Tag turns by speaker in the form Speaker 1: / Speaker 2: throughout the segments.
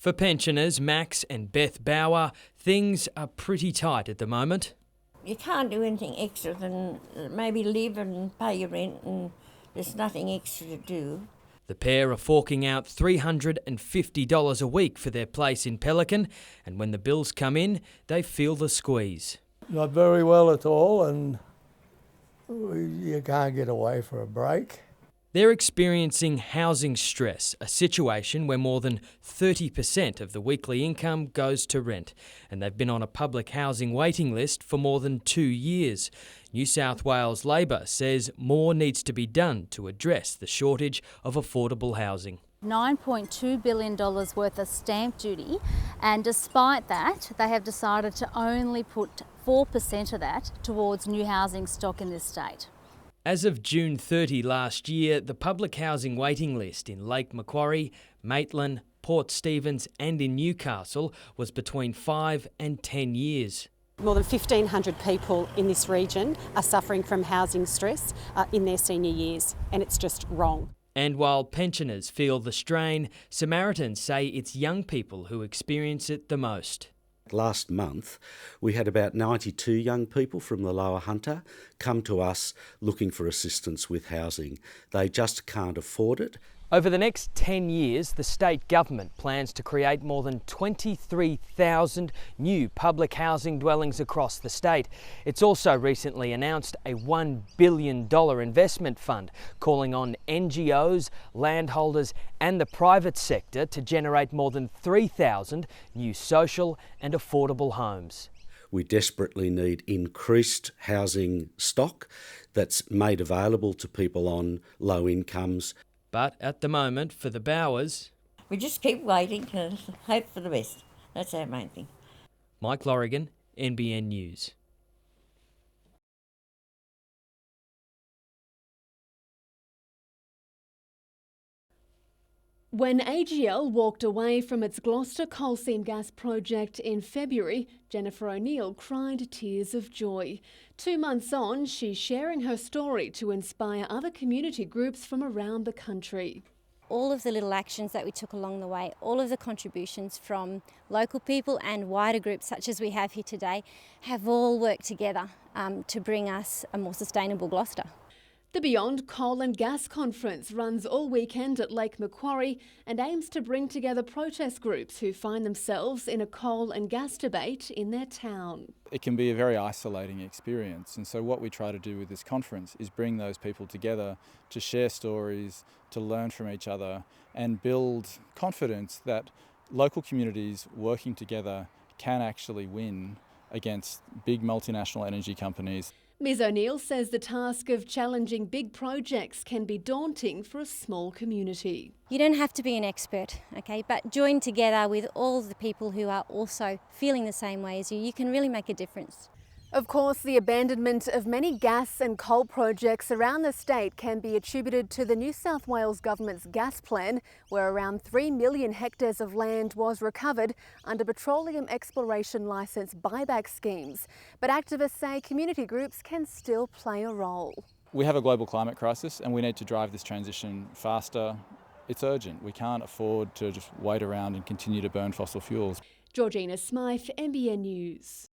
Speaker 1: For pensioners Max and Beth Bauer, things are pretty tight at the moment.
Speaker 2: You can't do anything extra than maybe live and pay your rent, and there's nothing extra to do.
Speaker 1: The pair are forking out $350 a week for their place in Pelican, and when the bills come in, they feel the squeeze.
Speaker 3: Not very well at all, and you can't get away for a break.
Speaker 1: They're experiencing housing stress, a situation where more than 30% of the weekly income goes to rent, and they've been on a public housing waiting list for more than 2 years. New South Wales Labor says more needs to be done to address the shortage of affordable housing.
Speaker 4: $9.2 billion worth of stamp duty, and despite that, they have decided to only put 4% of that towards new housing stock in this state.
Speaker 1: As of June 30 last year, the public housing waiting list in Lake Macquarie, Maitland, Port Stephens and in Newcastle was between 5 and 10 years.
Speaker 5: More than 1,500 people in this region are suffering from housing stress in their senior years, and it's just wrong.
Speaker 1: And while pensioners feel the strain, Samaritans say it's young people who experience it the most.
Speaker 6: Last month, we had about 92 young people from the Lower Hunter come to us looking for assistance with housing. They just can't afford it.
Speaker 1: Over the next 10 years, the state government plans to create more than 23,000 new public housing dwellings across the state. It's also recently announced a $1 billion investment fund, calling on NGOs, landholders and the private sector to generate more than 3,000 new social and affordable homes.
Speaker 6: We desperately need increased housing stock that's made available to people on low incomes.
Speaker 1: But at the moment, for the Bowers,
Speaker 2: We just keep waiting and hope for the best. That's our main thing.
Speaker 1: Mike Lorrigan, NBN News.
Speaker 7: When AGL walked away from its Gloucester coal seam gas project in February, Jennifer O'Neill cried tears of joy. 2 months on, she's sharing her story to inspire other community groups from around the country.
Speaker 8: All of the little actions that we took along the way, all of the contributions from local people and wider groups such as we have here today, have all worked together to bring us a more sustainable Gloucester.
Speaker 7: The Beyond Coal and Gas Conference runs all weekend at Lake Macquarie and aims to bring together protest groups who find themselves in a coal and gas debate in their town.
Speaker 9: It can be a very isolating experience, and so what we try to do with this conference is bring those people together to share stories, to learn from each other and build confidence that local communities working together can actually win against big multinational energy companies.
Speaker 7: Ms O'Neill says the task of challenging big projects can be daunting for a small community.
Speaker 8: You don't have to be an expert, okay, but join together with all the people who are also feeling the same way as you can really make a difference.
Speaker 7: Of course, the abandonment of many gas and coal projects around the state can be attributed to the New South Wales Government's gas plan, where around 3 million hectares of land was recovered under petroleum exploration licence buyback schemes. But activists say community groups can still play a role.
Speaker 9: We have a global climate crisis and we need to drive this transition faster. It's urgent. We can't afford to just wait around and continue to burn fossil fuels.
Speaker 7: Georgina Smythe, NBN News.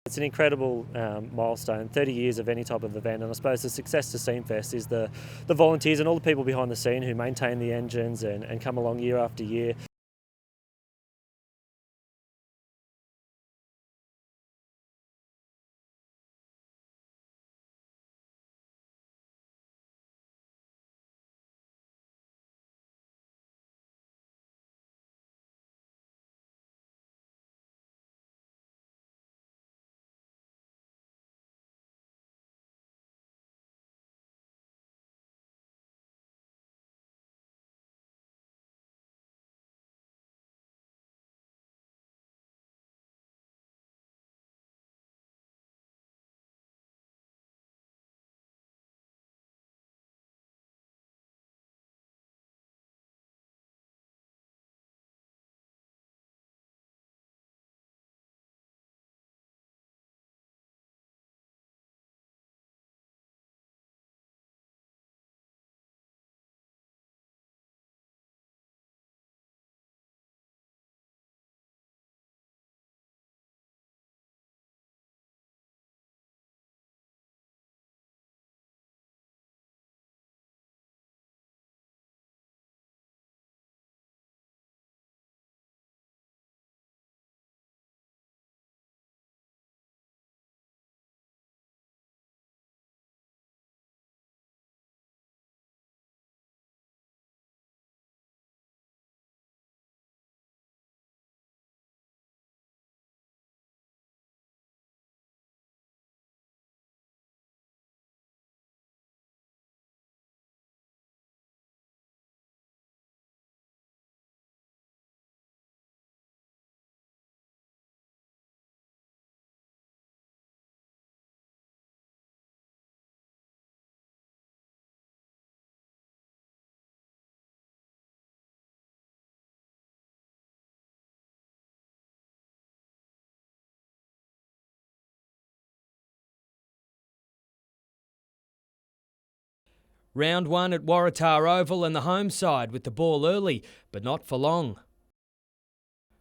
Speaker 10: It's an incredible milestone, 30 years of any type of event, and I suppose the success to Steamfest is the volunteers and all the people behind the scene who maintain the engines and come along year after year.
Speaker 1: Round one at Waratah Oval and the home side with the ball early, but not for long.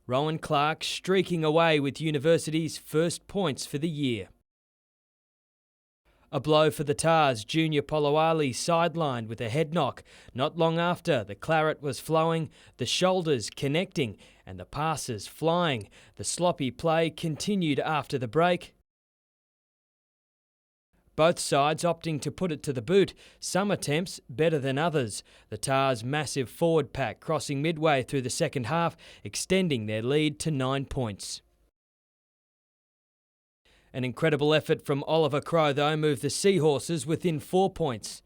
Speaker 1: Rowan Clark streaking away with University's first points for the year. A blow for the Tars, Junior Polawali sidelined with a head knock. Not long after, the claret was flowing, the shoulders connecting and the passes flying. The sloppy play continued after the break. Both sides opting to put it to the boot, some attempts better than others. The Tars' massive forward pack crossing midway through the second half, extending their lead to 9 points. An incredible effort from Oliver Crow, though, moved the Seahorses within 4 points.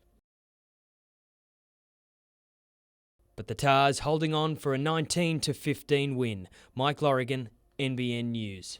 Speaker 1: But the Tars holding on for a 19-15 win. Mike Lorrigan, NBN News.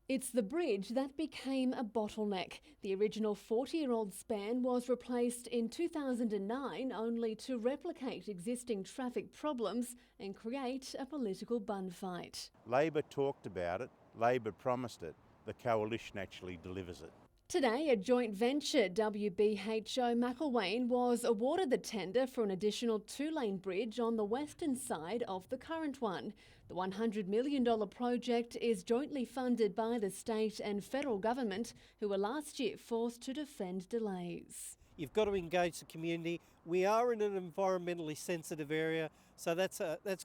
Speaker 7: It's the bridge that became a bottleneck. The original 40-year-old span was replaced in 2009 only to replicate existing traffic problems and create a political bun fight.
Speaker 11: Labor talked about it, Labor promised it, the coalition actually delivers it.
Speaker 7: Today, a joint venture, WBHO McIlwain, was awarded the tender for an additional 2-lane bridge on the western side of the current one. The $100 million project is jointly funded by the state and federal government, who were last year forced to defend delays.
Speaker 12: You've got to engage the community. We are in an environmentally sensitive area, so that's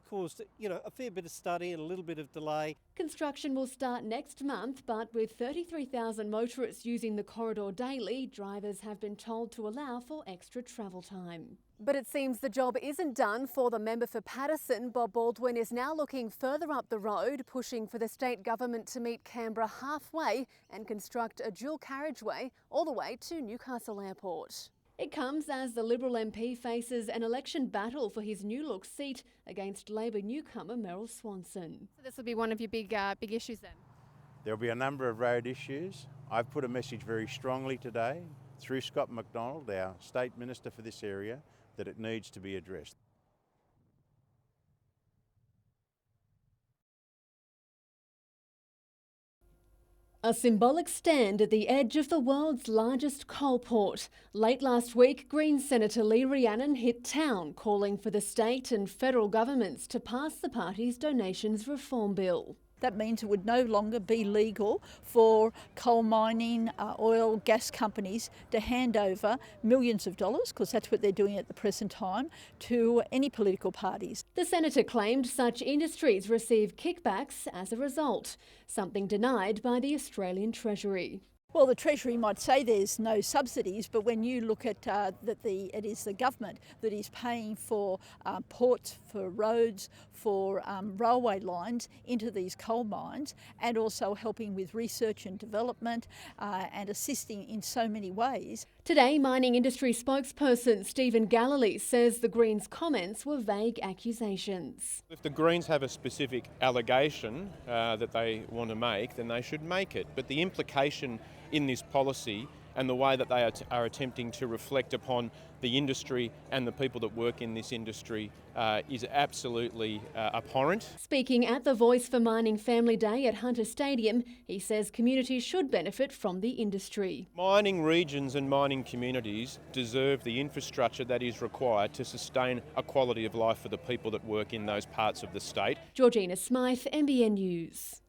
Speaker 12: caused a fair bit of study and a little bit of delay.
Speaker 7: Construction will start next month, but with 33,000 motorists using the corridor daily, drivers have been told to allow for extra travel time. But it seems the job isn't done for the member for Patterson. Bob Baldwin is now looking further up the road, pushing for the state government to meet Canberra halfway and construct a dual carriageway all the way to Newcastle Airport. It comes as the Liberal MP faces an election battle for his new look seat against Labor newcomer Meryl Swanson. So this will be one of your big issues then?
Speaker 11: There'll be a number of road issues. I've put a message very strongly today through Scott McDonald, our State Minister for this area, that it needs to be addressed.
Speaker 7: A symbolic stand at the edge of the world's largest coal port. Late last week, Greens Senator Lee Rhiannon hit town, calling for the state and federal governments to pass the party's donations reform bill.
Speaker 13: That means it would no longer be legal for coal mining, oil, gas companies to hand over millions of dollars, because that's what they're doing at the present time, to any political parties.
Speaker 7: The senator claimed such industries receive kickbacks as a result, something denied by the Australian Treasury.
Speaker 13: Well, the Treasury might say there's no subsidies, but when you look at that it is the government that is paying for ports, for roads, for railway lines into these coal mines, and also helping with research and development and assisting in so many ways.
Speaker 7: Today, mining industry spokesperson Stephen Galilee says the Greens' comments were vague accusations.
Speaker 14: If the Greens have a specific allegation that they want to make, then they should make it. But the implication in this policy and the way that they are attempting to reflect upon the industry and the people that work in this industry is absolutely abhorrent.
Speaker 7: Speaking at the Voice for Mining Family Day at Hunter Stadium, he says communities should benefit from the industry.
Speaker 14: Mining regions and mining communities deserve the infrastructure that is required to sustain a quality of life for the people that work in those parts of the state.
Speaker 7: Georgina Smythe, NBN News.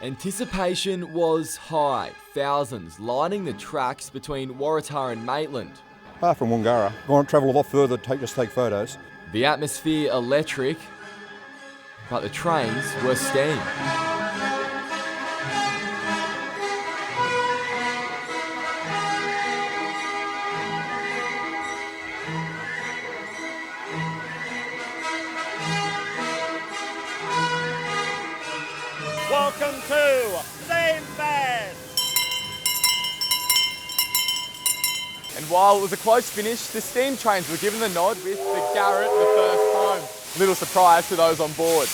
Speaker 15: Anticipation was high, thousands lining the tracks between Waratah and Maitland.
Speaker 16: Apart from Wangara, go on, travel a lot further to take photos.
Speaker 15: The atmosphere electric, but the trains were steam.
Speaker 17: Welcome to Steam Fest!
Speaker 18: And while it was a close finish, the steam trains were given the nod with the Garrett the first home. Little surprise to those on board.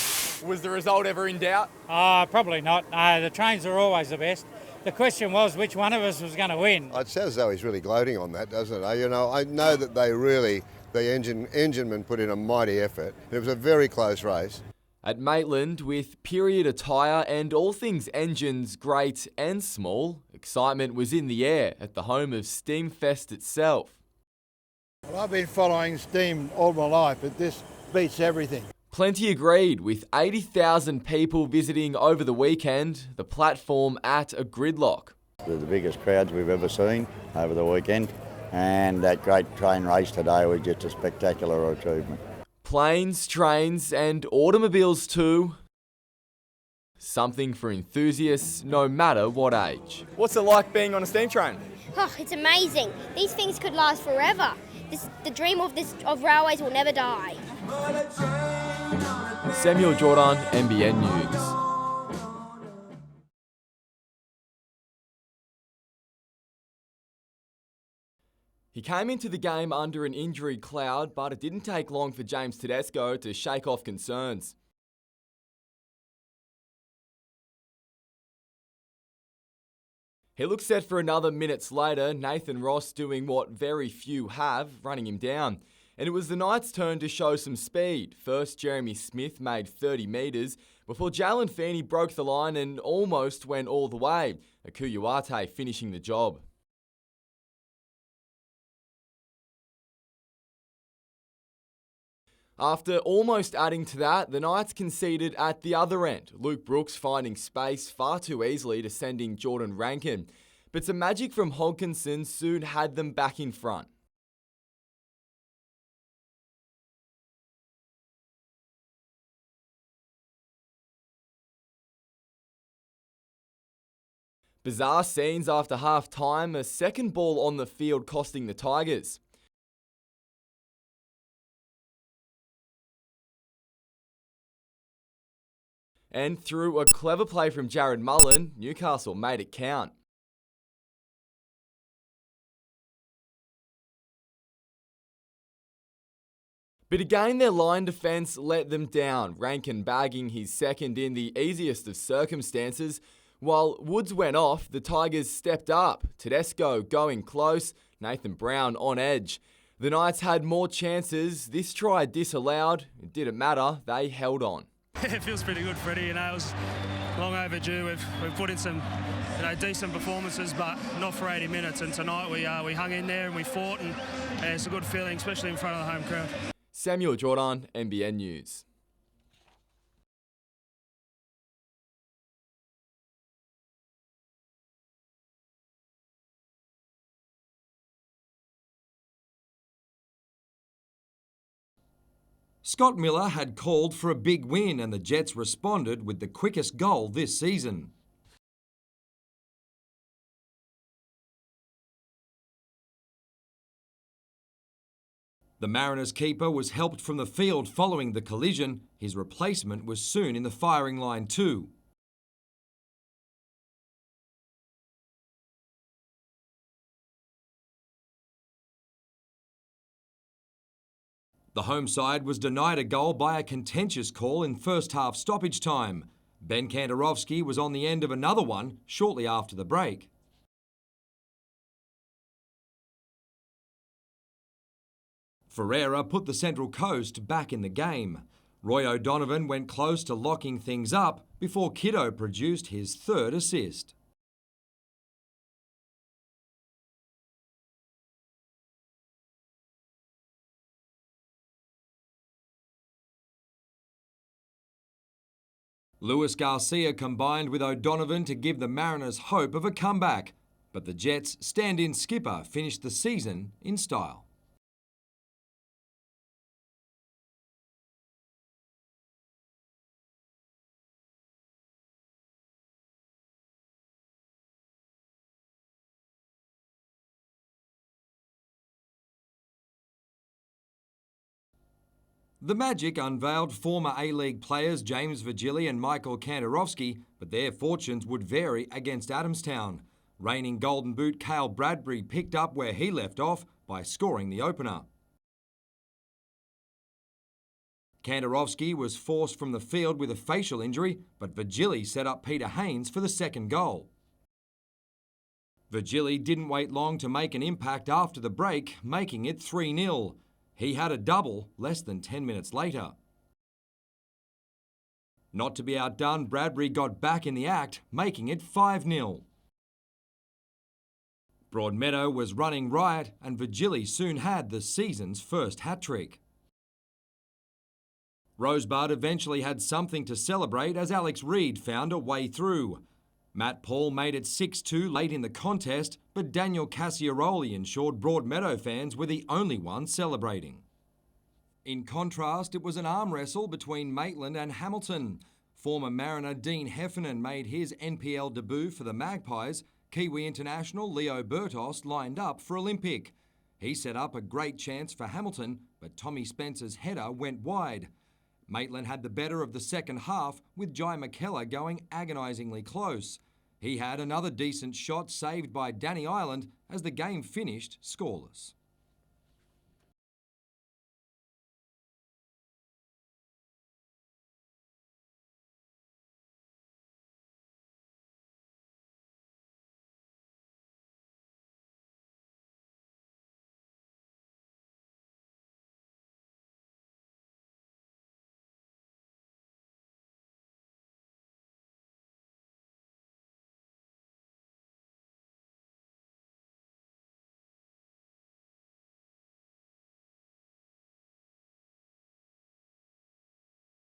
Speaker 18: Was the result ever in doubt?
Speaker 19: Probably not. No, the trains are always the best. The question was which one of us was going to win.
Speaker 20: It sounds as though he's really gloating on that, doesn't it? You know, I know that the enginemen put in a mighty effort. It was a very close race.
Speaker 15: At Maitland, with period attire and all things engines great and small, excitement was in the air at the home of Steamfest itself.
Speaker 3: Well, I've been following steam all my life, but this beats everything.
Speaker 15: Plenty agreed, with 80,000 people visiting over the weekend, the platform at a gridlock.
Speaker 21: They're the biggest crowds we've ever seen over the weekend, and that great train race today was just a spectacular achievement.
Speaker 15: Planes, trains and automobiles too. Something for enthusiasts no matter what age.
Speaker 18: What's it like being on a steam train?
Speaker 22: Oh, it's amazing. These things could last forever. The dream of railways will never die.
Speaker 15: Samuel Jordan, NBN News. He came into the game under an injury cloud, but it didn't take long for James Tedesco to shake off concerns. He looked set for another minutes later, Nathan Ross doing what very few have, running him down. And it was the Knights' turn to show some speed. First, Jeremy Smith made 30 metres, before Jalen Feeney broke the line and almost went all the way, Akuyuate finishing the job. After almost adding to that, the Knights conceded at the other end, Luke Brooks finding space far too easily to sending Jordan Rankin. But some magic from Hodkinson soon had them back in front. Bizarre scenes after half-time, a second ball on the field costing the Tigers. And through a clever play from Jared Mullen, Newcastle made it count. But again, their line defence let them down, Rankin bagging his second in the easiest of circumstances. While Woods went off, the Tigers stepped up, Tedesco going close, Nathan Brown on edge. The Knights had more chances, this try disallowed, it didn't matter, they held on.
Speaker 23: It feels pretty good, Freddie. It was long overdue. We've put in some decent performances, but not for 80 minutes. And tonight we hung in there and we fought, and it's a good feeling, especially in front of the home crowd.
Speaker 15: Samuel Jordan, NBN News.
Speaker 4: Scott Miller had called for a big win and the Jets responded with the quickest goal this season. The Mariners keeper was helped from the field following the collision. His replacement was soon in the firing line too. The home side was denied a goal by a contentious call in first half stoppage time. Ben Kantarovski was on the end of another one shortly after the break. Ferreira put the Central Coast back in the game. Roy O'Donovan went close to locking things up before Kiddo produced his third assist. Luis Garcia combined with O'Donovan to give the Mariners hope of a comeback, but the Jets' stand-in skipper finished the season in style. The Magic unveiled former A-League players James Virgili and Michael Kantarovski, but their fortunes would vary against Adamstown. Reigning Golden Boot Cale Bradbury picked up where he left off by scoring the opener. Kantarovski was forced from the field with a facial injury, but Virgili set up Peter Haynes for the second goal. Virgili didn't wait long to make an impact after the break, making it 3-0. He had a double less than 10 minutes later. Not to be outdone, Bradbury got back in the act, making it 5-0. Broadmeadow was running riot and Virgili soon had the season's first hat-trick. Rosebud eventually had something to celebrate as Alex Reid found a way through. Matt Paul made it 6-2 late in the contest, but Daniel Cassiaroli ensured Broadmeadow fans were the only ones celebrating. In contrast, it was an arm wrestle between Maitland and Hamilton. Former Mariner Dean Heffernan made his NPL debut for the Magpies. Kiwi international Leo Bertos lined up for Olympic. He set up a great chance for Hamilton, but Tommy Spencer's header went wide. Maitland had the better of the second half, with Jai McKellar going agonisingly close. He had another decent shot saved by Danny Ireland as the game finished scoreless.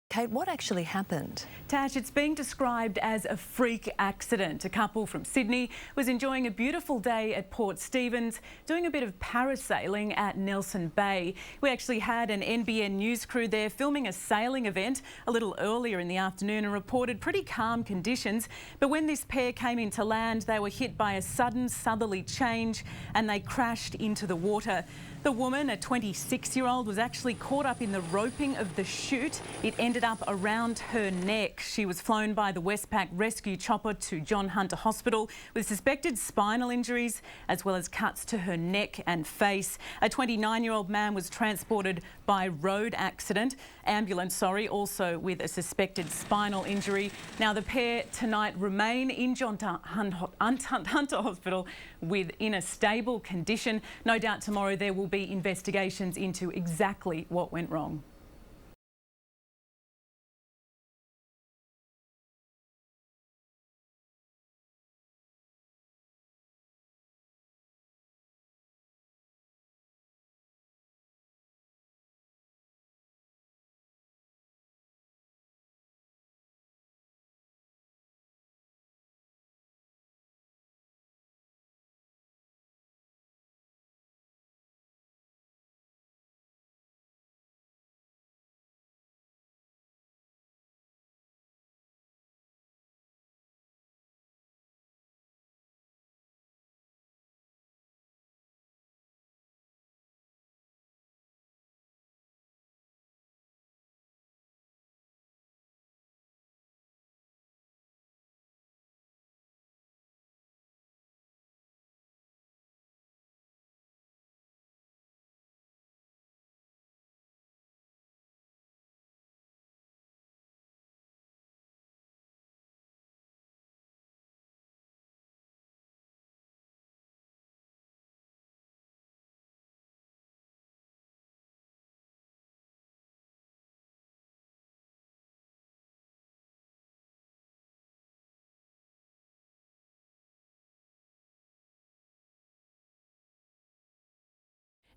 Speaker 5: Kate, what actually happened?
Speaker 6: Tash, it's being described as a freak accident. A couple from Sydney was enjoying a beautiful day at Port Stephens, doing a bit of parasailing at Nelson Bay. We actually had an NBN news crew there filming a sailing event a little earlier in the afternoon and reported pretty calm conditions. But when this pair came into land, they were hit by a sudden southerly change and they crashed into the water. The woman, a 26-year-old, was actually caught up in the roping of the chute. It ended up around her neck. She was flown by the Westpac rescue chopper to John Hunter Hospital with suspected spinal injuries as well as cuts to her neck and face. A 29-year-old man was transported by ambulance, also with a suspected spinal injury. Now, the pair tonight remain in John Hunter Hospital in a stable condition. No doubt tomorrow there will be investigations into exactly what went wrong.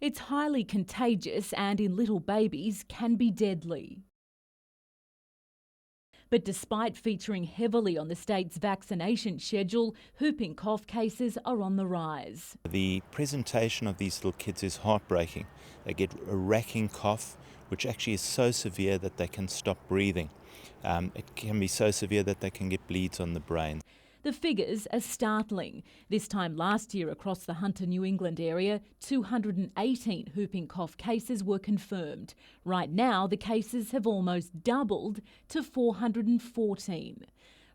Speaker 2: It's highly contagious and in little babies can be deadly. But despite featuring heavily on the state's vaccination schedule, whooping cough cases are on the rise.
Speaker 8: The presentation of these little kids is heartbreaking. They get a racking cough, which actually is so severe that they can stop breathing. It can be so severe that they can get bleeds on the brain.
Speaker 2: The figures are startling. This time last year across the Hunter, New England area, 218 whooping cough cases were confirmed. Right now, the cases have almost doubled to 414.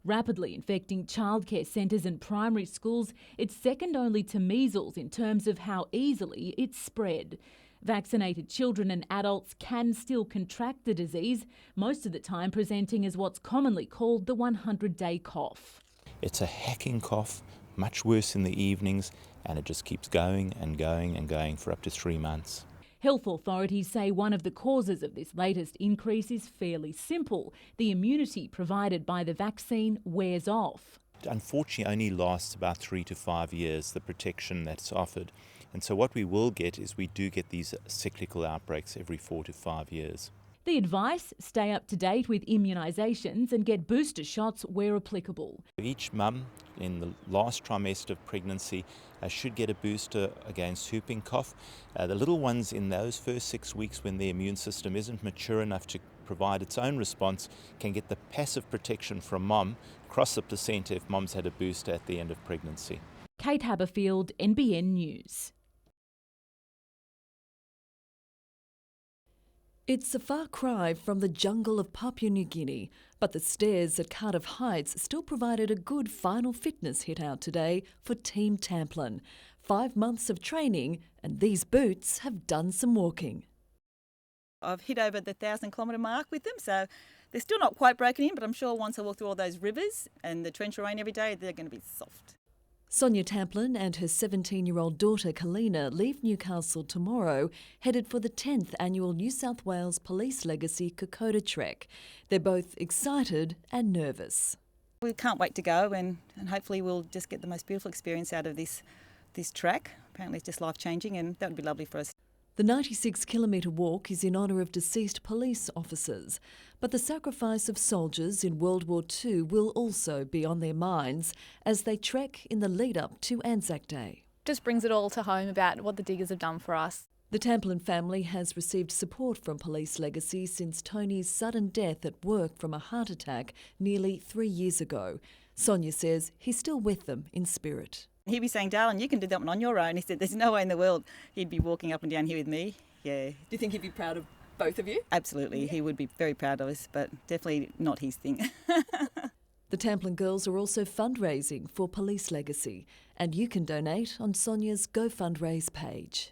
Speaker 2: Rapidly infecting childcare centres and primary schools, it's second only to measles in terms of how easily it's spread. Vaccinated children and adults can still contract the disease, most of the time presenting as what's commonly called the 100-day cough.
Speaker 8: It's a hacking cough, much worse in the evenings, and it just keeps going and going and going for up to 3 months.
Speaker 2: Health authorities say one of the causes of this latest increase is fairly simple. The immunity provided by the vaccine wears off.
Speaker 8: It unfortunately only lasts about 3 to 5 years, the protection that's offered. And so what we will get is we do get these cyclical outbreaks every 4 to 5 years.
Speaker 2: The advice, stay up to date with immunisations and get booster shots where applicable.
Speaker 8: Each mum in the last trimester of pregnancy should get a booster against whooping cough. The little ones in those first 6 weeks when their immune system isn't mature enough to provide its own response can get the passive protection from mum across the placenta if mum's had a booster at the end of pregnancy.
Speaker 2: Kate Haberfield, NBN News.
Speaker 5: It's a far cry from the jungle of Papua New Guinea, but the stairs at Cardiff Heights still provided a good final fitness hit out today for Team Tamplin. 5 months of training and these boots have done some walking.
Speaker 9: I've hit over the 1,000-kilometre mark with them, so they're still not quite broken in, but I'm sure once I walk through all those rivers and the trench rain every day, they're going to be soft.
Speaker 5: Sonia Tamplin and her 17-year-old daughter Kalina leave Newcastle tomorrow, headed for the 10th annual New South Wales Police Legacy Kokoda Trek. They're both excited and nervous.
Speaker 9: We can't wait to go and hopefully we'll just get the most beautiful experience out of this track. Apparently it's just life-changing and that would be lovely for us.
Speaker 5: The 96-kilometre walk is in honour of deceased police officers, but the sacrifice of soldiers in World War II will also be on their minds as they trek in the lead-up to Anzac Day.
Speaker 24: Just brings it all to home about what the diggers have done for us.
Speaker 5: The Tamplin family has received support from Police Legacy since Tony's sudden death at work from a heart attack nearly 3 years ago. Sonia says he's still with them in spirit.
Speaker 9: He'd be saying, darling, you can do that one on your own. He said, there's no way in the world he'd be walking up and down here with me. Yeah.
Speaker 24: Do you think he'd be proud of both of you?
Speaker 9: Absolutely. Yeah. He would be very proud of us, but definitely not his thing.
Speaker 5: The Tamplin girls are also fundraising for Police Legacy, and you can donate on Sonia's GoFundraise page.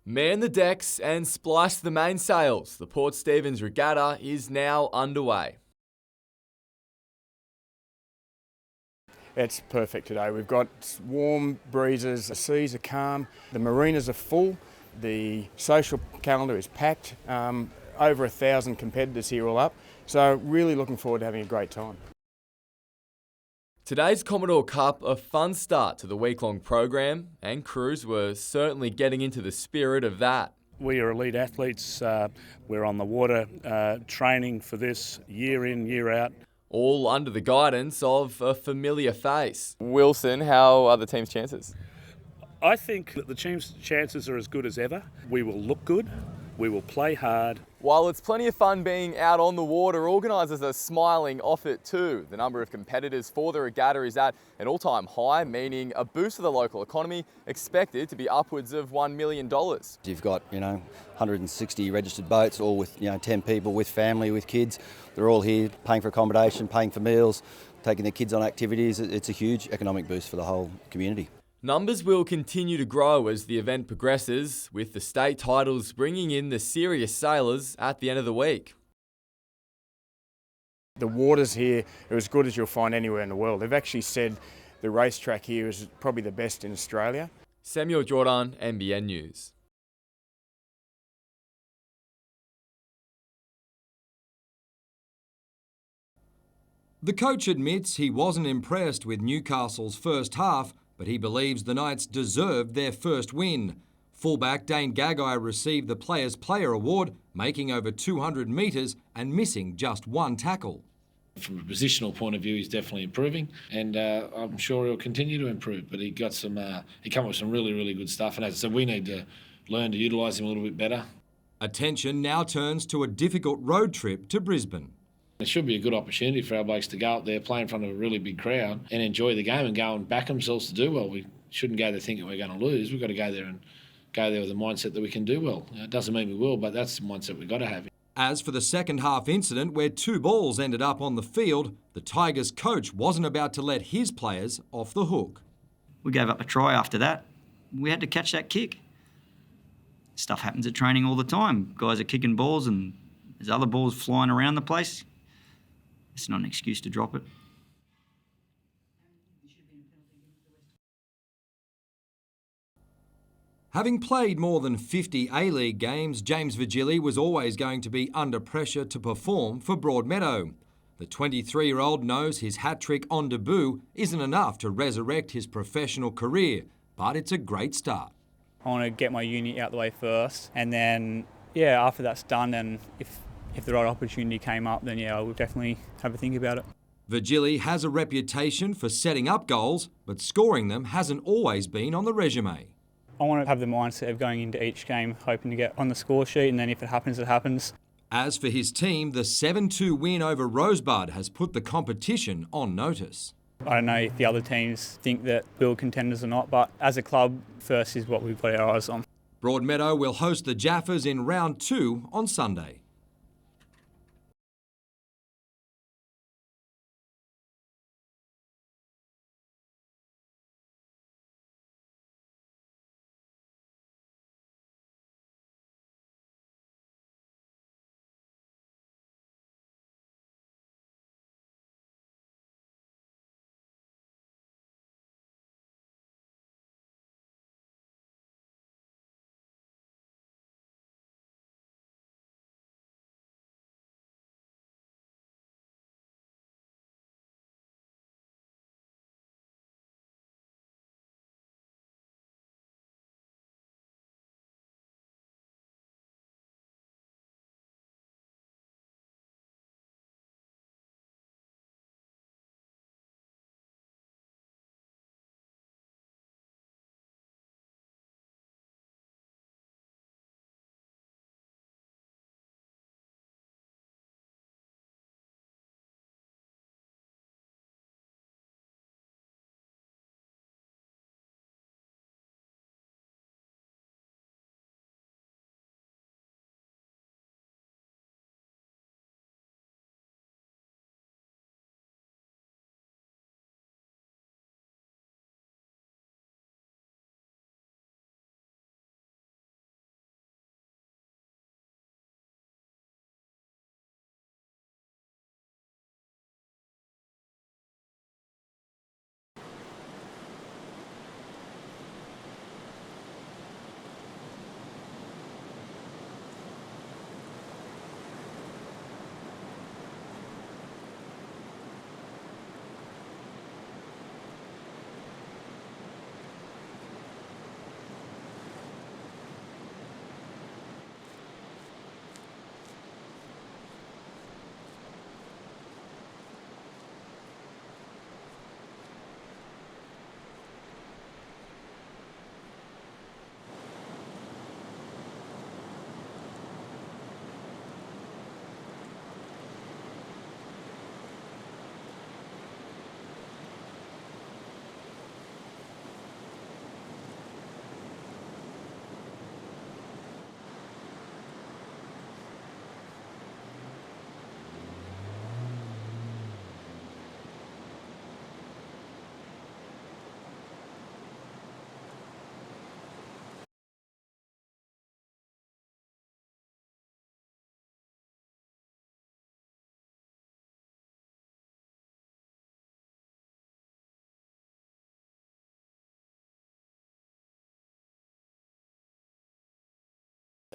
Speaker 15: Man the decks and splice the mainsails. The Port Stephens Regatta is now underway.
Speaker 25: It's perfect today. We've got warm breezes, the seas are calm, the marinas are full, the social calendar is packed, over 1,000 competitors here all up, so really looking forward to having a great time.
Speaker 15: Today's Commodore Cup, a fun start to the week-long program, and crews were certainly getting into the spirit of that.
Speaker 26: We are elite athletes. We're on the water training for this year in, year out.
Speaker 15: All under the guidance of a familiar face.
Speaker 18: Wilson, how are the team's chances?
Speaker 26: I think that the team's chances are as good as ever. We will look good. We will play hard.
Speaker 18: While it's plenty of fun being out on the water, organisers are smiling off it too. The number of competitors for the regatta is at an all-time high, meaning a boost to the local economy expected to be upwards of $1 million.
Speaker 27: You've got, 160 registered boats, all with, 10 people with family, with kids. They're all here paying for accommodation, paying for meals, taking their kids on activities. It's a huge economic boost for the whole community.
Speaker 15: Numbers will continue to grow as the event progresses, with the state titles bringing in the serious sailors at the end of the week.
Speaker 25: The waters here are as good as you'll find anywhere in the world. They've actually said the racetrack here is probably the best in Australia.
Speaker 15: Samuel Jordan, NBN News.
Speaker 4: The coach admits he wasn't impressed with Newcastle's first half, but he believes the Knights deserved their first win. Fullback Dane Gagai received the Players' Player Award, making over 200 metres and missing just one tackle.
Speaker 1: From a positional point of view, he's definitely improving, and I'm sure he'll continue to improve. But he got some, he came up with some really, really good stuff, and as I said, we need to learn to utilise him a little bit better.
Speaker 4: Attention now turns to a difficult road trip to Brisbane.
Speaker 1: It should be a good opportunity for our blokes to go up there, play in front of a really big crowd, and enjoy the game and go and back themselves to do well. We shouldn't go there thinking we're going to lose. We've got to go there with a mindset that we can do well. It doesn't mean we will, but that's the mindset we've got to have.
Speaker 4: As for the second half incident where 2 balls ended up on the field, the Tigers coach wasn't about to let his players off the hook.
Speaker 7: We gave up a try after that. We had to catch that kick. Stuff happens at training all the time. Guys are kicking balls and there's other balls flying around the place. It's not an excuse to drop it.
Speaker 4: Having played more than 50 A-League games, James Vigili was always going to be under pressure to perform for Broadmeadow. The 23-year-old knows his hat-trick on debut isn't enough to resurrect his professional career, but it's a great start.
Speaker 10: I want to get my uni out the way first, and then, after that's done, and if the right opportunity came up, then I would definitely have a think about it.
Speaker 4: Vigili has a reputation for setting up goals, but scoring them hasn't always been on the resume.
Speaker 10: I want to have the mindset of going into each game hoping to get on the score sheet, and then if it happens, it happens.
Speaker 4: As for his team, the 7-2 win over Rosebud has put the competition on notice.
Speaker 10: I don't know if the other teams think that we're contenders or not, but as a club, first is what we've got our eyes on.
Speaker 4: Broadmeadow will host the Jaffers in round 2 on Sunday.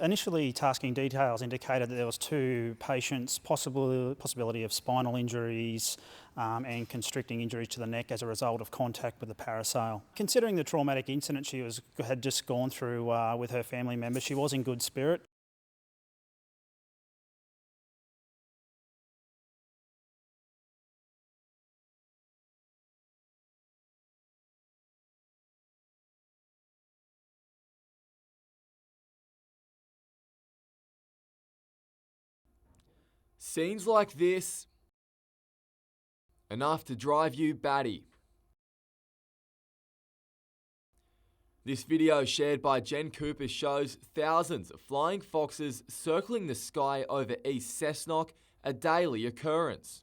Speaker 11: Initially, tasking details indicated that there was 2 patients, possibility of spinal injuries and constricting injuries to the neck as a result of contact with the parasail. Considering the traumatic incident she had just gone through with her family members, she was in good spirit.
Speaker 15: Scenes like this, enough to drive you batty. This video shared by Jen Cooper shows thousands of flying foxes circling the sky over East Cessnock, a daily occurrence.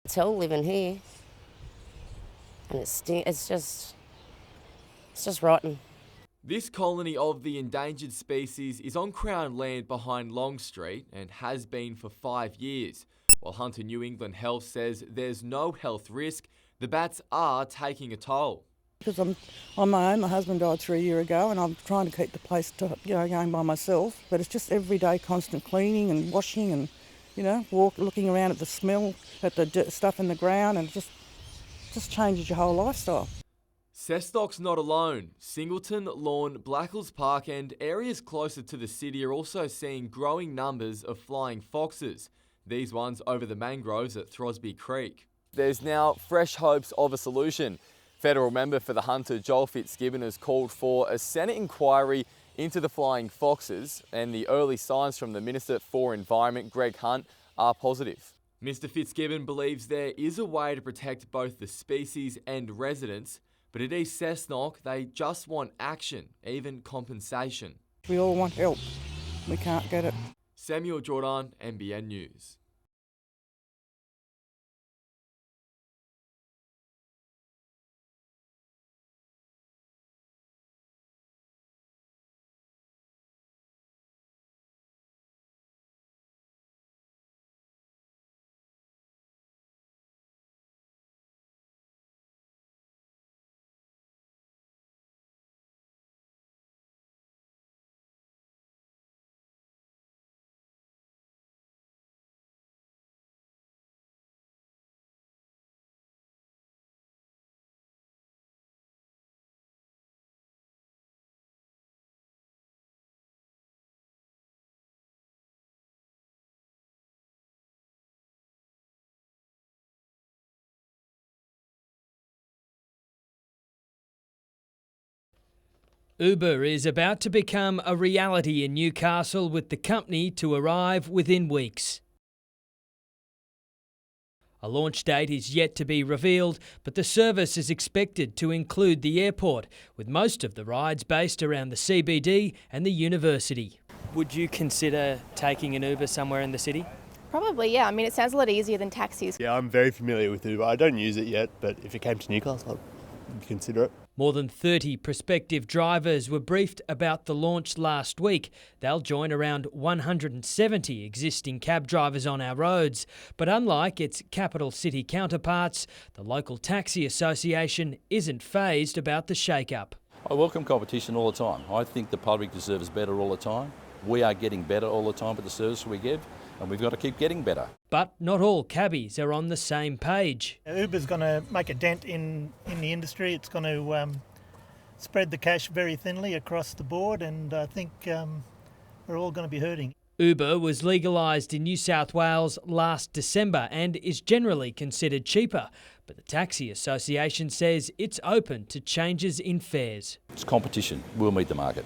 Speaker 12: It's hell living here, and it's just rotten.
Speaker 15: This colony of the endangered species is on Crown land behind Long Street and has been for 5 years. While Hunter New England Health says there's no health risk, the bats are taking a toll.
Speaker 13: Because I'm on my own, my husband died 3 years ago, and I'm trying to keep the place going by myself. But it's just everyday constant cleaning and washing and, looking around at the smell, at the stuff in the ground, and it just changes your whole lifestyle.
Speaker 15: Cessnock's not alone. Singleton, Lawn, Blackwells Park and areas closer to the city are also seeing growing numbers of flying foxes. These ones over the mangroves at Throsby Creek. There's now fresh hopes of a solution. Federal member for the Hunter, Joel Fitzgibbon, has called for a Senate inquiry into the flying foxes, and the early signs from the Minister for Environment, Greg Hunt, are positive. Mr Fitzgibbon believes there is a way to protect both the species and residents, but at East Cessnock, they just want action, even compensation.
Speaker 13: We all want help. We can't get it.
Speaker 15: Samuel Jordan, NBN News.
Speaker 14: Uber is about to become a reality in Newcastle, with the company to arrive within weeks. A launch date is yet to be revealed, but the service is expected to include the airport, with most of the rides based around the CBD and the university.
Speaker 16: Would you consider taking an Uber somewhere in the city?
Speaker 24: Probably, yeah. I mean, it sounds a lot easier than taxis.
Speaker 17: Yeah, I'm very familiar with Uber. I don't use it yet, but if it came to Newcastle, I'd consider it.
Speaker 14: More than 30 prospective drivers were briefed about the launch last week. They'll join around 170 existing cab drivers on our roads. But unlike its capital city counterparts, the local taxi association isn't fazed about the shake-up.
Speaker 19: I welcome competition all the time. I think the public deserves better all the time. We are getting better all the time with the service we give, and we've got to keep getting better.
Speaker 14: But not all cabbies are on the same page.
Speaker 28: Uber's going to make a dent in the industry. It's going to spread the cash very thinly across the board, and I think we're all going to be hurting.
Speaker 14: Uber was legalised in New South Wales last December and is generally considered cheaper, but the Taxi Association says it's open to changes in fares.
Speaker 19: It's competition. We'll meet the market.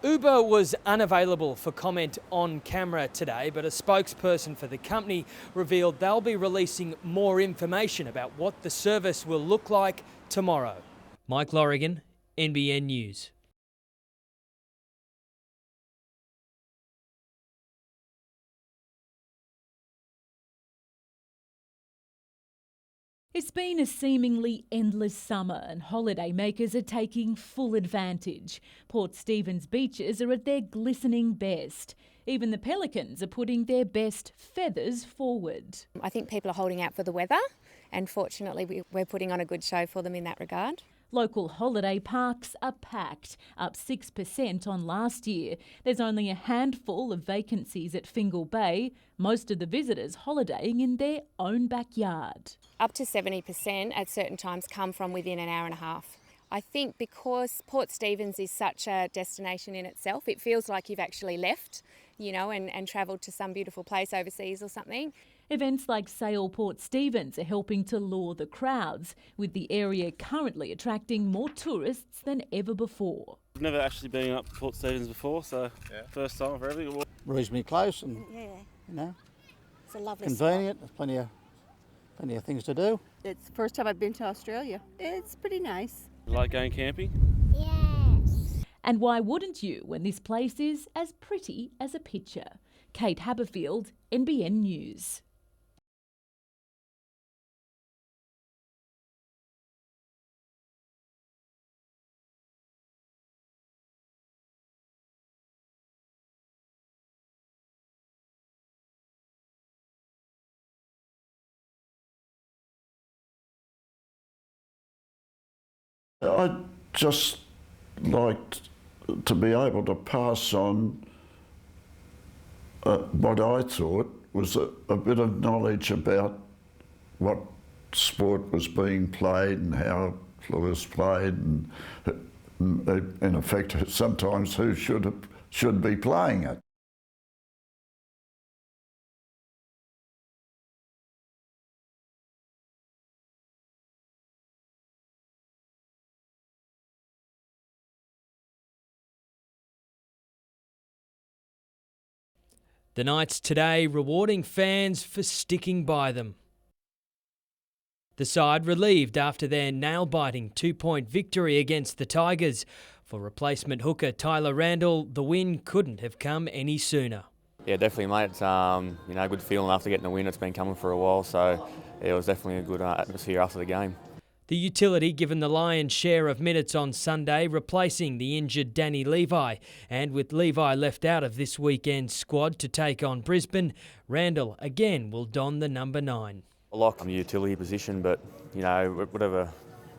Speaker 14: Uber was unavailable for comment on camera today, but a spokesperson for the company revealed they'll be releasing more information about what the service will look like tomorrow. Mike Lorrigan, NBN News.
Speaker 2: It's been a seemingly endless summer and holidaymakers are taking full advantage. Port Stephens beaches are at their glistening best. Even the pelicans are putting their best feathers forward.
Speaker 24: I think people are holding out for the weather, and fortunately we're putting on a good show for them in that regard.
Speaker 2: Local holiday parks are packed, up 6% on last year. There's only a handful of vacancies at Fingal Bay, most of the visitors holidaying in their own backyard.
Speaker 3: Up to 70% at certain times come from within an hour and a half. I think because Port Stephens is such a destination in itself, it feels like you've actually left, and travelled to some beautiful place overseas or something.
Speaker 2: Events like Sail Port Stephens are helping to lure the crowds, with the area currently attracting more tourists than ever before.
Speaker 6: I've never actually been up Port Stephens before, so first time for everything.
Speaker 8: Reasonably close and,
Speaker 9: It's a lovely
Speaker 8: convenient. There's plenty of things to do.
Speaker 9: It's the first time I've been to Australia. It's pretty nice.
Speaker 6: You like going camping?
Speaker 9: Yes.
Speaker 2: And why wouldn't you when this place is as pretty as a picture? Kate Haberfield, NBN News.
Speaker 20: I'd just like to be able to pass on what I thought was a bit of knowledge about what sport was being played and how it was played, and in effect sometimes who should be playing it.
Speaker 14: The Knights today rewarding fans for sticking by them. The side relieved after their nail-biting 2-point victory against the Tigers. For replacement hooker Tyler Randall, the win couldn't have come any sooner.
Speaker 21: Yeah, definitely, mate. It's a good feeling after getting the win. It's been coming for a while, so it was definitely a good atmosphere after the game.
Speaker 14: The utility given the lion's share of minutes on Sunday, replacing the injured Danny Levi. And with Levi left out of this weekend's squad to take on Brisbane, Randall again will don the number 9.
Speaker 21: I like the utility position, but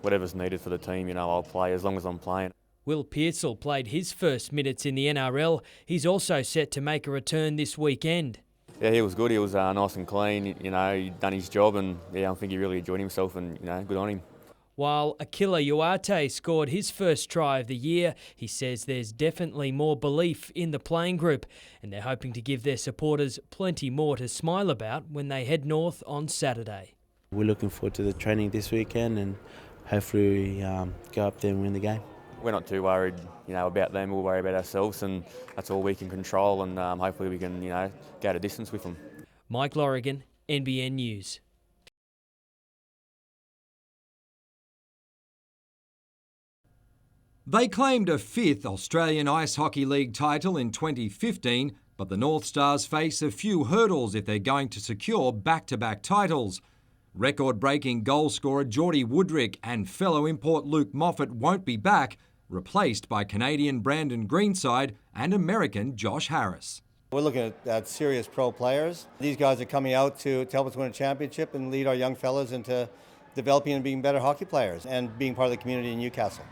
Speaker 21: whatever's needed for the team, I'll play as long as I'm playing.
Speaker 14: Will Pearsall played his first minutes in the NRL. He's also set to make a return this weekend.
Speaker 21: Yeah, he was good. He was nice and clean. He'd done his job, and I think he really enjoyed himself, and good on him.
Speaker 14: While Akila Uate scored his first try of the year, he says there's definitely more belief in the playing group, and they're hoping to give their supporters plenty more to smile about when they head north on Saturday.
Speaker 22: We're looking forward to the training this weekend, and hopefully we go up there and win the game.
Speaker 21: We're not too worried, about them. We'll worry about ourselves, and that's all we can control, and hopefully we can, go to distance with them.
Speaker 14: Mike Lorrigan, NBN News.
Speaker 4: They claimed a 5th Australian Ice Hockey League title in 2015, but the North Stars face a few hurdles if they're going to secure back-to-back titles. Record-breaking goal scorer Geordie Woodrick and fellow import Luke Moffat won't be back, replaced by Canadian Brandon Greenside and American Josh Harris.
Speaker 8: We're looking at serious pro players. These guys are coming out to help us win a championship and lead our young fellas into developing and being better hockey players and being part of the community in Newcastle.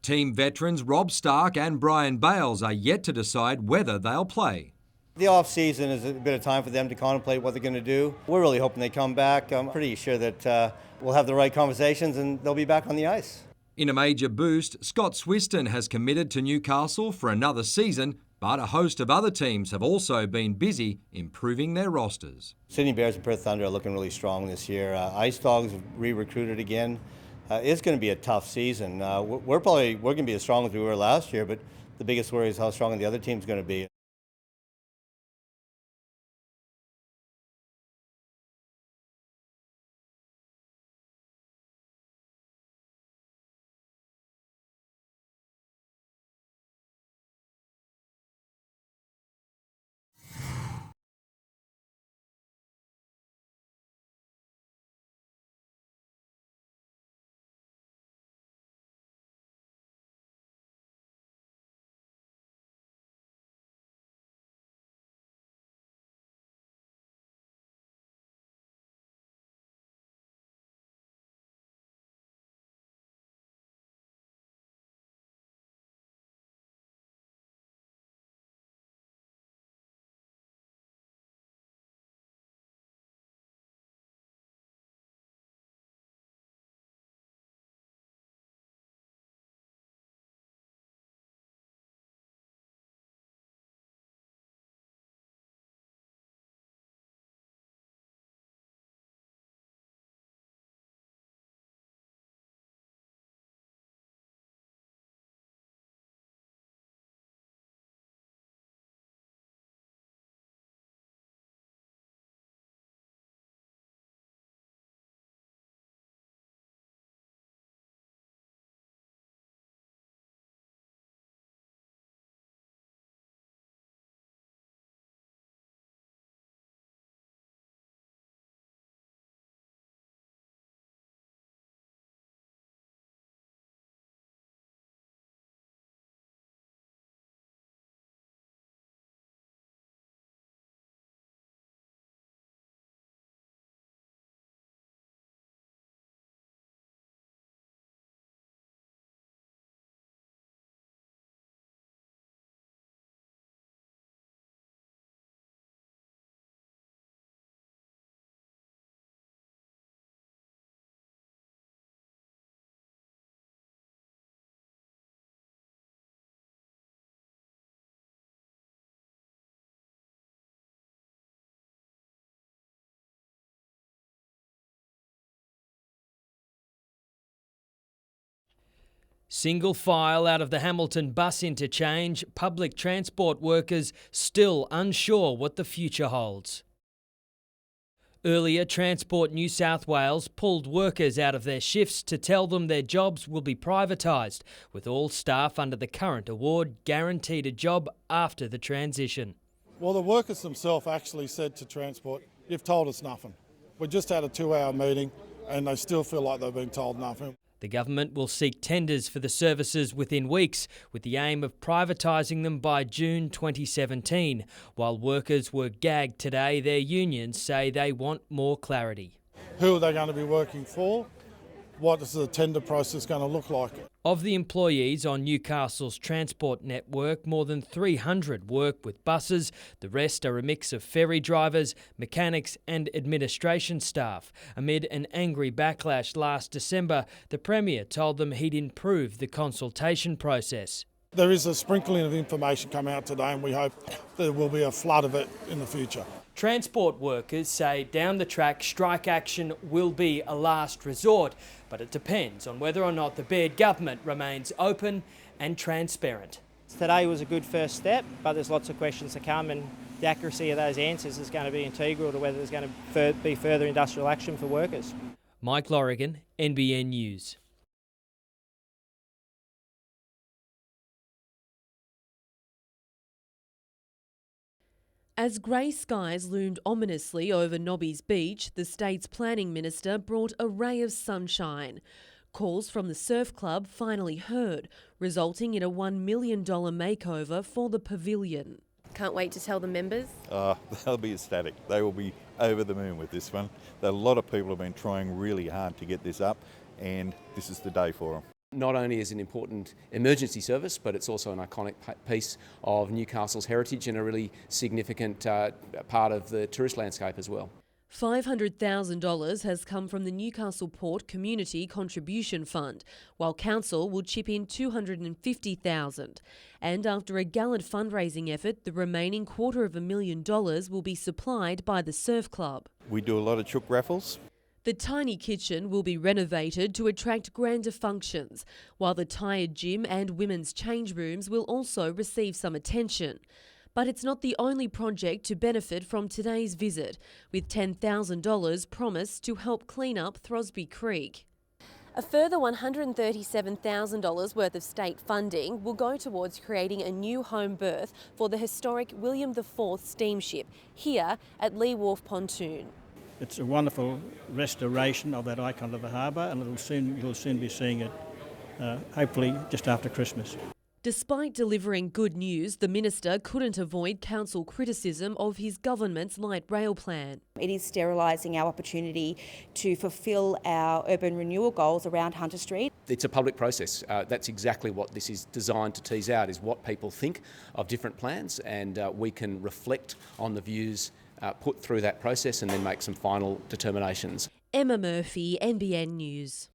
Speaker 4: Team veterans Rob Stark and Brian Bales are yet to decide whether they'll play.
Speaker 8: The off-season is a bit of time for them to contemplate what they're going to do. We're really hoping they come back. I'm pretty sure that we'll have the right conversations and they'll be back on the ice.
Speaker 4: In a major boost, Scott Swiston has committed to Newcastle for another season, but a host of other teams have also been busy improving their rosters.
Speaker 8: Sydney Bears and Perth Thunder are looking really strong this year. Ice Dogs have re-recruited again. It's going to be a tough season. We're going to be as strong as we were last year, but the biggest worry is how strong the other team's going to be.
Speaker 14: Single file out of the Hamilton bus interchange, public transport workers still unsure what the future holds. Earlier, Transport New South Wales pulled workers out of their shifts to tell them their jobs will be privatised, with all staff under the current award guaranteed a job after the transition.
Speaker 1: Well, the workers themselves actually said to Transport, "You've told us nothing." We just had a 2-hour meeting and they still feel like they've been told nothing.
Speaker 14: The government will seek tenders for the services within weeks, with the aim of privatising them by June 2017. While workers were gagged today, their unions say they want more clarity.
Speaker 1: Who are they going to be working for? What is the tender process going to look like?
Speaker 14: Of the employees on Newcastle's transport network, more than 300 work with buses. The rest are a mix of ferry drivers, mechanics and administration staff. Amid an angry backlash last December, the Premier told them he'd improve the consultation process.
Speaker 1: There is a sprinkling of information come out today and we hope there will be a flood of it in the future.
Speaker 14: Transport workers say down the track strike action will be a last resort, but it depends on whether or not the Baird government remains open and transparent.
Speaker 5: Today was a good first step, but there's lots of questions to come, and the accuracy of those answers is going to be integral to whether there's going to be further industrial action for workers.
Speaker 14: Mike Lorrigan, NBN News.
Speaker 7: As grey skies loomed ominously over Nobby's beach, the state's planning minister brought a ray of sunshine. Calls from the surf club finally heard, resulting in a $1 million makeover for the pavilion.
Speaker 18: Can't wait to tell the members.
Speaker 23: They'll be ecstatic. They will be over the moon with this one. A lot of people have been trying really hard to get this up, and this is the day for them.
Speaker 25: Not only is it an important emergency service, but it's also an iconic piece of Newcastle's heritage and a really significant part of the tourist landscape as well.
Speaker 7: $500,000 has come from the Newcastle Port Community Contribution Fund, while Council will chip in $250,000. And after a gallant fundraising effort, the remaining $250,000 will be supplied by the Surf Club.
Speaker 23: We do a lot of chook raffles.
Speaker 7: The tiny kitchen will be renovated to attract grander functions, while the tired gym and women's change rooms will also receive some attention. But it's not the only project to benefit from today's visit, with $10,000 promised to help clean up Throsby Creek. A further $137,000 worth of state funding will go towards creating a new home berth for the historic William IV steamship here at Lee Wharf Pontoon.
Speaker 26: It's a wonderful restoration of that icon of the harbour, and you'll soon be seeing it, hopefully just after Christmas.
Speaker 7: Despite delivering good news, the minister couldn't avoid council criticism of his government's light rail plan.
Speaker 27: It is sterilising our opportunity to fulfil our urban renewal goals around Hunter Street.
Speaker 25: It's a public process. That's exactly what this is designed to tease out, is what people think of different plans, and we can reflect on the views put through that process and then make some final determinations.
Speaker 7: Emma Murphy, NBN News.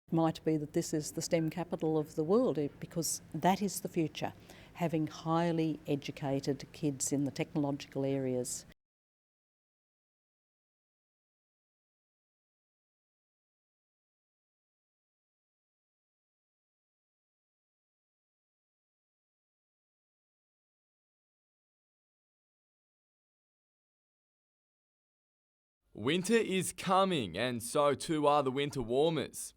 Speaker 29: Might be that this is the STEM capital of the world, because that is the future, having highly educated kids in the technological areas.
Speaker 15: Winter is coming, and so too are the winter warmers.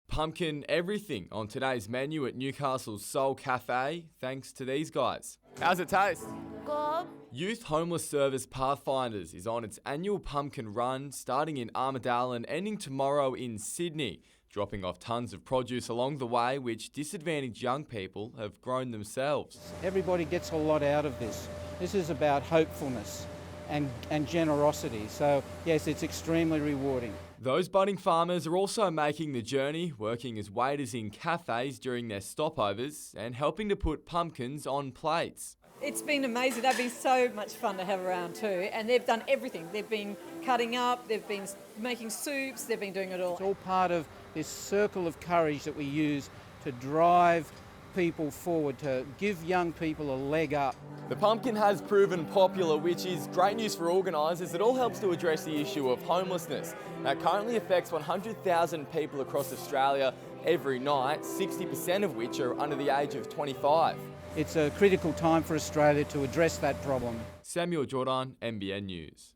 Speaker 15: Pumpkin everything on today's menu at Newcastle's Soul Cafe, thanks to these guys. How's it taste?
Speaker 24: Good.
Speaker 15: Youth Homeless Service Pathfinders is on its annual pumpkin run, starting in Armidale and ending tomorrow in Sydney, dropping off tons of produce along the way, which disadvantaged young people have grown themselves.
Speaker 30: Everybody gets a lot out of this. This is about hopefulness and generosity, so yes, it's extremely rewarding.
Speaker 15: Those budding farmers are also making the journey, working as waiters in cafes during their stopovers and helping to put pumpkins on plates.
Speaker 31: It's been amazing. They've been so much fun to have around too, and they've done everything. They've been
Speaker 3: cutting up, they've been making soups, they've been doing it all.
Speaker 30: It's all part of this circle of courage that we use to drive people forward, to give young people a leg up.
Speaker 15: The pumpkin has proven popular, which is great news for organisers. It all helps to address the issue of homelessness. That currently affects 100,000 people across Australia every night, 60% of which are under the age of 25.
Speaker 30: It's a critical time for Australia to address that problem.
Speaker 15: Samuel Jordan, NBN News.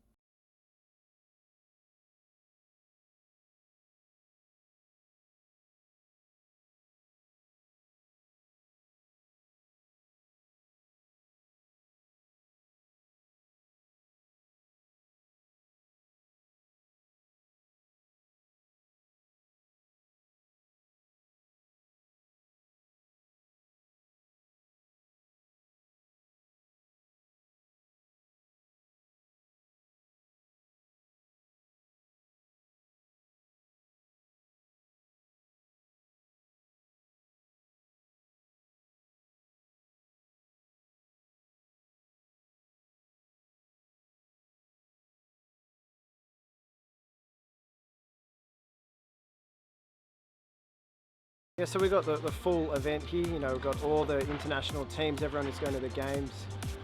Speaker 10: Yeah, so we've got the full event here. You know, we've got all the international teams, everyone who's going to the games,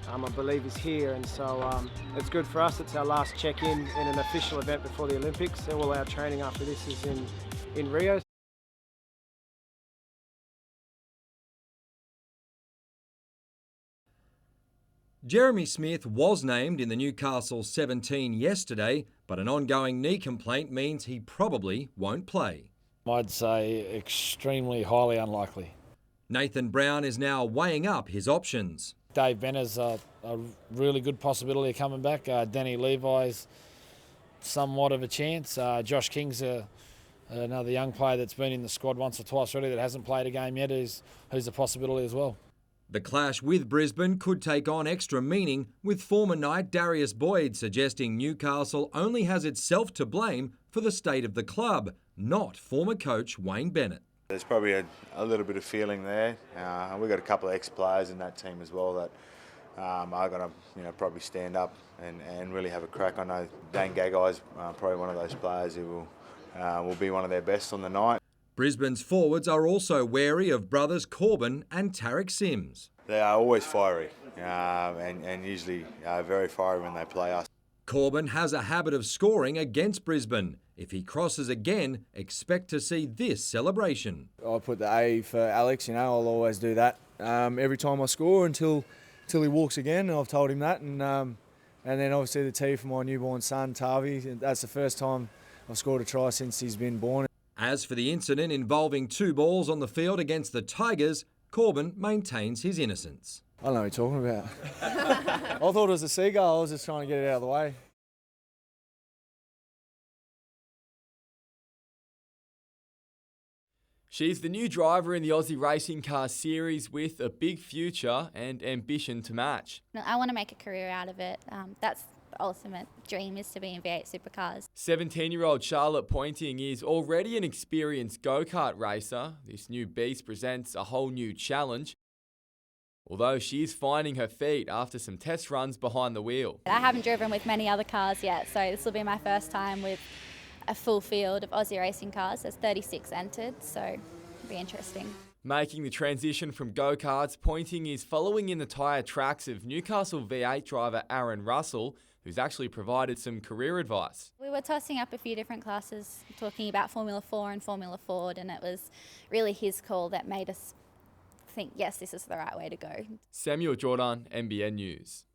Speaker 10: I believe is here, and so it's good for us. It's our last check-in in an official event before the Olympics. All our training after this is in Rio.
Speaker 4: Jeremy Smith was named in the Newcastle 17 yesterday, but an ongoing knee complaint means he probably won't play.
Speaker 11: I'd say extremely highly unlikely.
Speaker 4: Nathan Brown is now weighing up his options.
Speaker 11: Dave Benner's a really good possibility of coming back. Danny Levi's somewhat of a chance. Josh King's another young player that's been in the squad once or twice already that hasn't played a game yet, who's a possibility as well.
Speaker 4: The clash with Brisbane could take on extra meaning, with former Knight Darius Boyd suggesting Newcastle only has itself to blame for the state of the club, not former coach Wayne Bennett.
Speaker 12: There's probably a little bit of feeling there. We've got a couple of ex-players in that team as well that are going to probably stand up and really have a crack. I know Dane Gagai's probably one of those players who will be one of their best on the night.
Speaker 4: Brisbane's forwards are also wary of brothers Corbin and Tarek Sims.
Speaker 12: They are always fiery and usually very fiery when they play us.
Speaker 4: Corbin has a habit of scoring against Brisbane. If he crosses again, expect to see this celebration.
Speaker 13: I put the A for Alex, I'll always do that every time I score until he walks again, and I've told him that. And then obviously the T for my newborn son, Tavi. That's the first time I've scored a try since he's been born.
Speaker 4: As for the incident involving two balls on the field against the Tigers, Corbin maintains his innocence.
Speaker 13: I don't know what you're talking about. I thought it was a seagull. I was just trying to get it out of the way.
Speaker 15: She's the new driver in the Aussie Racing Car Series with a big future and ambition to match.
Speaker 16: I want to make a career out of it. That's the ultimate dream, is to be in V8 supercars.
Speaker 15: 17-year-old Charlotte Pointing is already an experienced go-kart racer. This new beast presents a whole new challenge, although she is finding her feet after some test runs behind the wheel.
Speaker 16: I haven't driven with many other cars yet, so this will be my first time with a full field of Aussie racing cars. There's 36 entered, so it'll be interesting.
Speaker 15: Making the transition from go-karts, Pointing is following in the tyre tracks of Newcastle V8 driver Aaron Russell, who's actually provided some career advice.
Speaker 16: We were tossing up a few different classes, talking about Formula 4 and Formula Ford, and it was really his call that made us think, yes, this is the right way to go.
Speaker 15: Samuel Jordan, NBN News.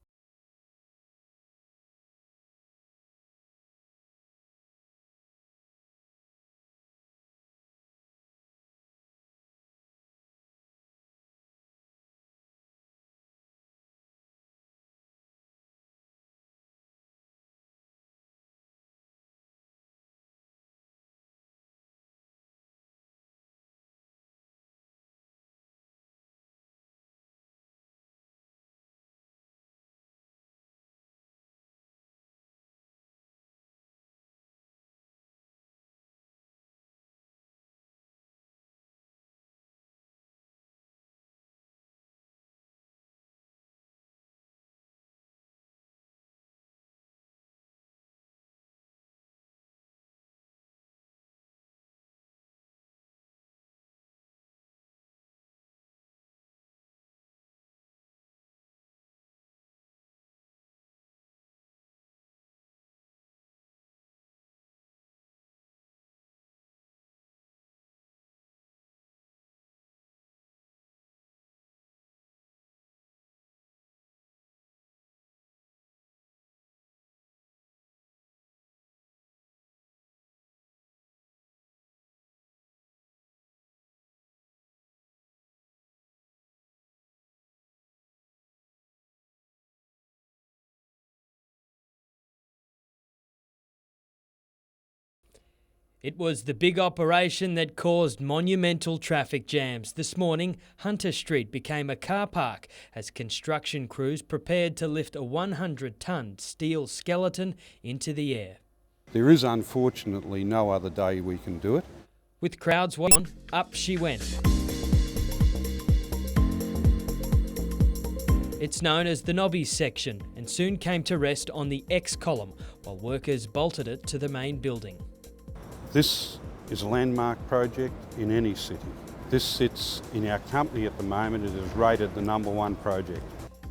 Speaker 14: It was the big operation that caused monumental traffic jams. This morning, Hunter Street became a car park as construction crews prepared to lift a 100-tonne steel skeleton into the air.
Speaker 2: There is unfortunately no other day we can do it.
Speaker 14: With crowds watching, up she went. It's known as the Nobbies section and soon came to rest on the X column while workers bolted it to the main building.
Speaker 2: This is a landmark project in any city. This sits in our company at the moment. It is rated the #1 project.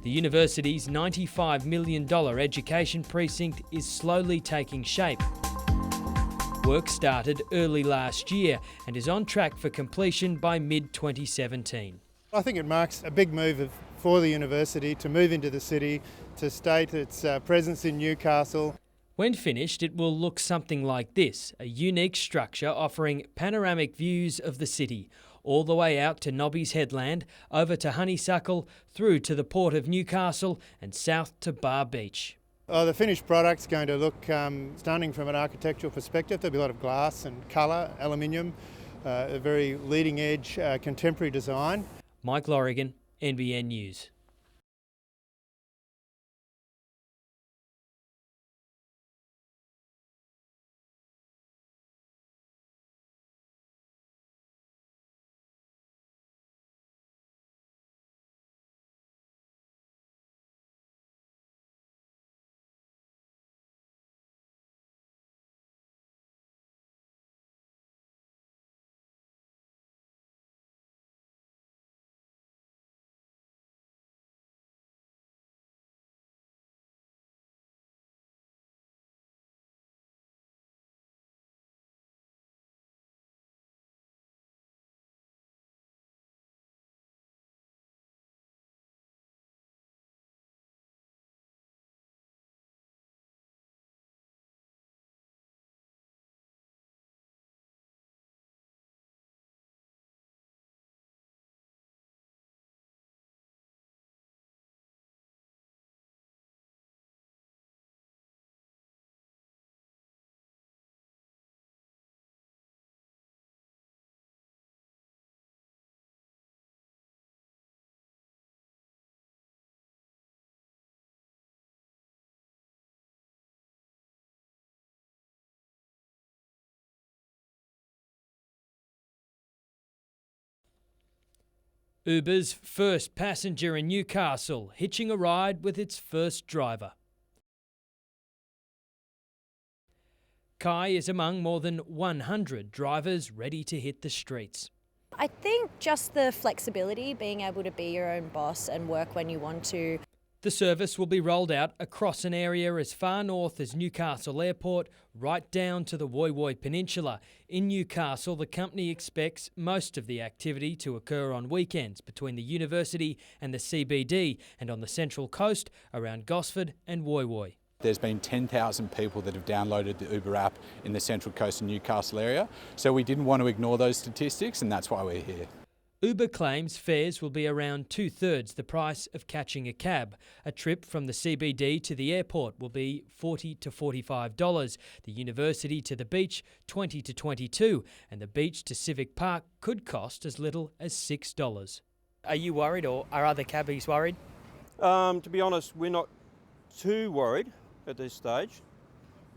Speaker 14: The university's $95 million education precinct is slowly taking shape. Work started early last year and is on track for completion by mid-2017.
Speaker 6: I think it marks a big move for the university to move into the city, to state its presence in Newcastle.
Speaker 14: When finished, it will look something like this, a unique structure offering panoramic views of the city, all the way out to Nobby's Headland, over to Honeysuckle, through to the Port of Newcastle and south to Bar Beach.
Speaker 6: The finished product's going to look stunning from an architectural perspective. There'll be a lot of glass and colour, aluminium, a very leading edge contemporary design.
Speaker 14: Mike Lorrigan, NBN News. Uber's first passenger in Newcastle, hitching a ride with its first driver. Kai is among more than 100 drivers ready to hit the streets.
Speaker 9: I think just the flexibility, being able to be your own boss and work when you want to.
Speaker 14: The service will be rolled out across an area as far north as Newcastle Airport, right down to the Woy Woy Peninsula. In Newcastle, the company expects most of the activity to occur on weekends between the university and the CBD, and on the Central Coast around Gosford and Woy Woy.
Speaker 17: There's been 10,000 people that have downloaded the Uber app in the Central Coast and Newcastle area, so we didn't want to ignore those statistics, and that's why we're here.
Speaker 14: Uber claims fares will be around 2/3 the price of catching a cab. A trip from the CBD to the airport will be $40 to $45, the university to the beach $20 to $22, and the beach to Civic Park could cost as little as $6.
Speaker 5: Are you worried, or are other cabbies worried?
Speaker 18: To be honest, we're not too worried at this stage.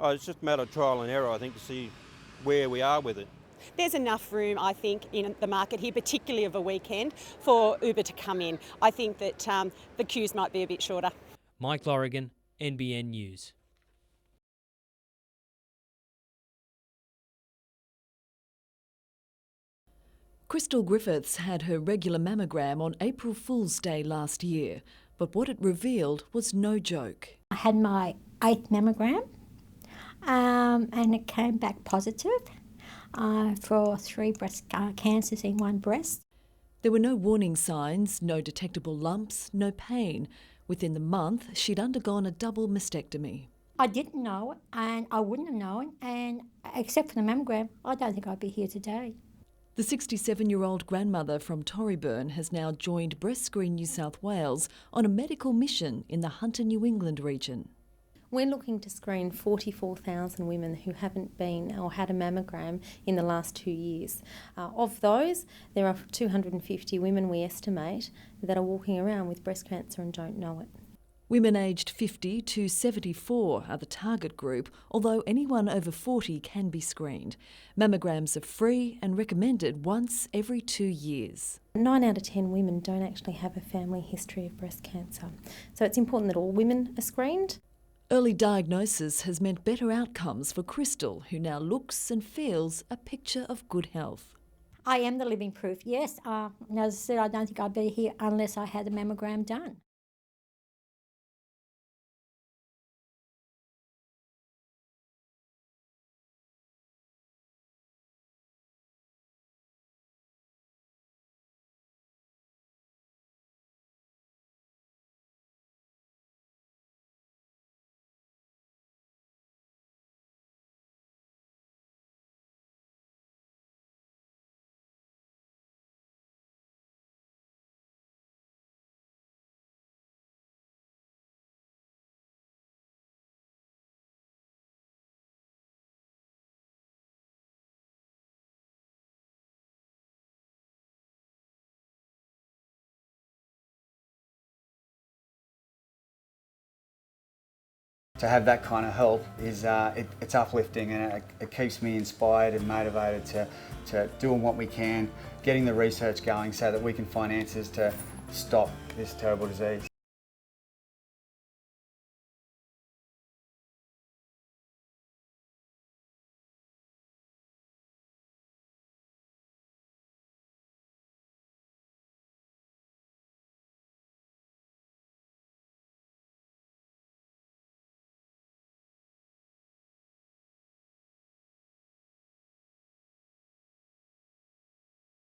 Speaker 18: It's just a matter of trial and error, I think, to see where we are with it.
Speaker 19: There's enough room, I think, in the market here, particularly of a weekend, for Uber to come in. I think that the queues might be a bit shorter.
Speaker 14: Mike Lorrigan, NBN News.
Speaker 20: Crystal Griffiths had her regular mammogram on April Fool's Day last year, but what it revealed was no joke.
Speaker 21: I had my 8th mammogram and it came back positive for 3 breast cancers in 1 breast.
Speaker 20: There were no warning signs, no detectable lumps, no pain. Within the month, she'd undergone a double mastectomy.
Speaker 21: I didn't know it and I wouldn't have known, and except for the mammogram, I don't think I'd be here today.
Speaker 20: The 67-year-old grandmother from Torryburn has now joined Breast Screen New South Wales on a medical mission in the Hunter, New England region.
Speaker 1: We're looking to screen 44,000 women who haven't been or had a mammogram in the last 2 years. Of those, there are 250 women, we estimate, that are walking around with breast cancer and don't know it.
Speaker 20: Women aged 50 to 74 are the target group, although anyone over 40 can be screened. Mammograms are free and recommended once every 2 years.
Speaker 1: 9 out of 10 women don't actually have a family history of breast cancer. So it's important that all women are screened.
Speaker 20: Early diagnosis has meant better outcomes for Crystal, who now looks and feels a picture of good health.
Speaker 21: I am the living proof, yes. As I said, I don't think I'd be here unless I had a mammogram done.
Speaker 7: To have that kind of help is it's uplifting, and it keeps me inspired and motivated to doing what we can, getting the research going so that we can find answers to stop this terrible disease.